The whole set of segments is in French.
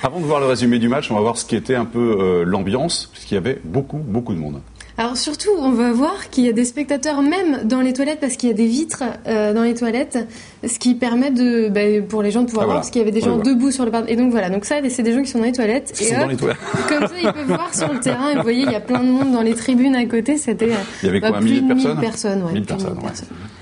Avant de voir le résumé du match, on va voir ce qui était un peu l'ambiance, puisqu'il y avait beaucoup de monde. Alors surtout, on va voir qu'il y a des spectateurs même dans les toilettes parce qu'il y a des vitres dans les toilettes, ce qui permet pour les gens de pouvoir voir parce qu'il y avait des gens debout sur le parc. Et donc voilà, donc ça c'est des gens qui sont dans les toilettes. Comme ça ils peuvent voir sur le terrain. Et vous voyez, il y a plein de monde dans les tribunes à côté. Il y avait quoi, 1000 personnes 1000 personnes, ouais. 1000 personnes, ouais.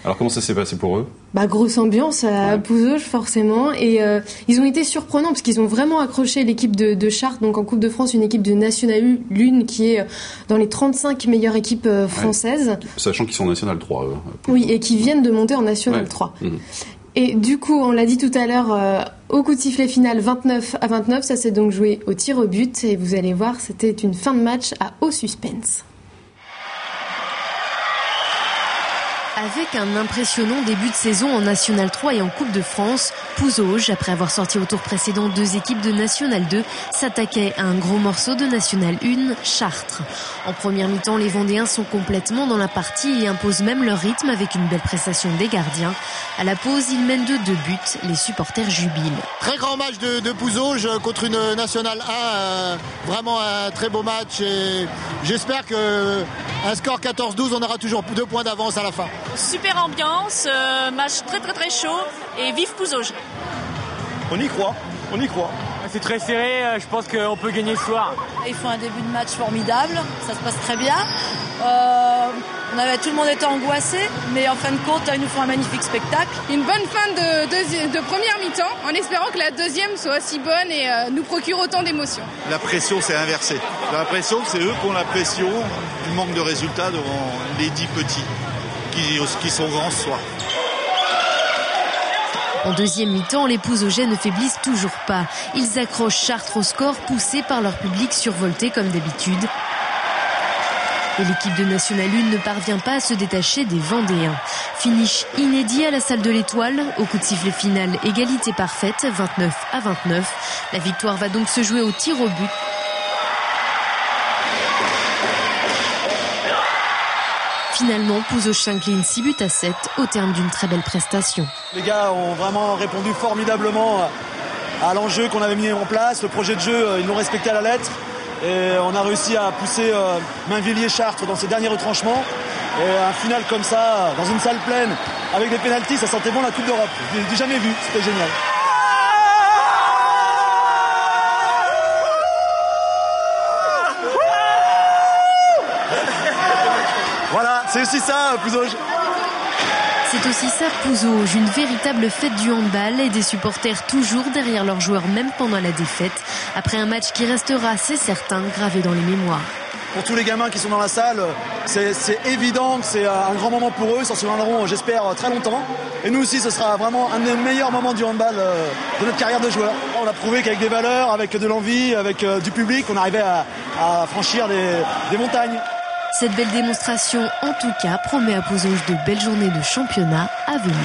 Alors comment ça s'est passé pour eux ? Grosse ambiance à Pouzauges forcément, et ils ont été surprenants parce qu'ils ont vraiment accroché l'équipe de Chartres, donc en Coupe de France, une équipe de National 1 qui est dans les 35 meilleures équipes françaises. Ouais. Sachant qu'ils sont en National 3. Oui, et qui viennent de monter en National 3. Mmh. Et du coup, on l'a dit tout à l'heure, au coup de sifflet final 29-29, ça s'est donc joué au tir au but, et vous allez voir, c'était une fin de match à haut suspense. Avec un impressionnant début de saison en National 3 et en Coupe de France, Pouzauges, après avoir sorti au tour précédent 2 équipes de National 2, s'attaquait à un gros morceau de National 1, Chartres. En première mi-temps, les Vendéens sont complètement dans la partie et imposent même leur rythme avec une belle prestation des gardiens. À la pause, ils mènent de 2 buts, les supporters jubilent. Très grand match de Pouzauges contre une National 1, vraiment un très beau match, et j'espère qu'un score 14-12, on aura toujours 2 points d'avance à la fin. Super ambiance, match très chaud, et vive Pouzauges. On y croit. C'est très serré, je pense qu'on peut gagner ce soir. Ils font un début de match formidable, ça se passe très bien. Tout le monde était angoissé, mais en fin de compte, ils nous font un magnifique spectacle. Une bonne fin de première mi-temps, en espérant que la deuxième soit aussi bonne et nous procure autant d'émotions. La pression s'est inversée. J'ai l'impression que c'est eux qui ont la pression du manque de résultats devant les 10 petits qui sont grands ce soir. En deuxième mi-temps, les Pouzaugais ne faiblissent toujours pas. Ils accrochent Chartres au score, poussés par leur public survolté comme d'habitude. Et l'équipe de National 1 ne parvient pas à se détacher des Vendéens. Finish inédit à la salle de l'Étoile. Au coup de sifflet final, égalité parfaite, 29-29. La victoire va donc se jouer au tir au but. Finalement, Pouzauges s'incline 6-7 au terme d'une très belle prestation. Les gars ont vraiment répondu formidablement à l'enjeu qu'on avait mis en place. Le projet de jeu, ils l'ont respecté à la lettre. Et on a réussi à pousser Mainvilliers-Chartres dans ses derniers retranchements. Et un final comme ça, dans une salle pleine, avec des pénaltys, ça sentait bon la Coupe d'Europe. Je l'ai jamais vu, c'était génial. Voilà, c'est aussi ça, Pouzauges. C'est aussi ça, Pouzauges, une véritable fête du handball et des supporters toujours derrière leurs joueurs, même pendant la défaite, après un match qui restera, c'est certain, gravé dans les mémoires. Pour tous les gamins qui sont dans la salle, c'est évident que c'est un grand moment pour eux, ils s'en souviendront, j'espère, très longtemps. Et nous aussi, ce sera vraiment un des meilleurs moments du handball de notre carrière de joueur. On a prouvé qu'avec des valeurs, avec de l'envie, avec du public, on arrivait à franchir des montagnes. Cette belle démonstration, en tout cas, promet à Pouzauges de belles journées de championnat à venir.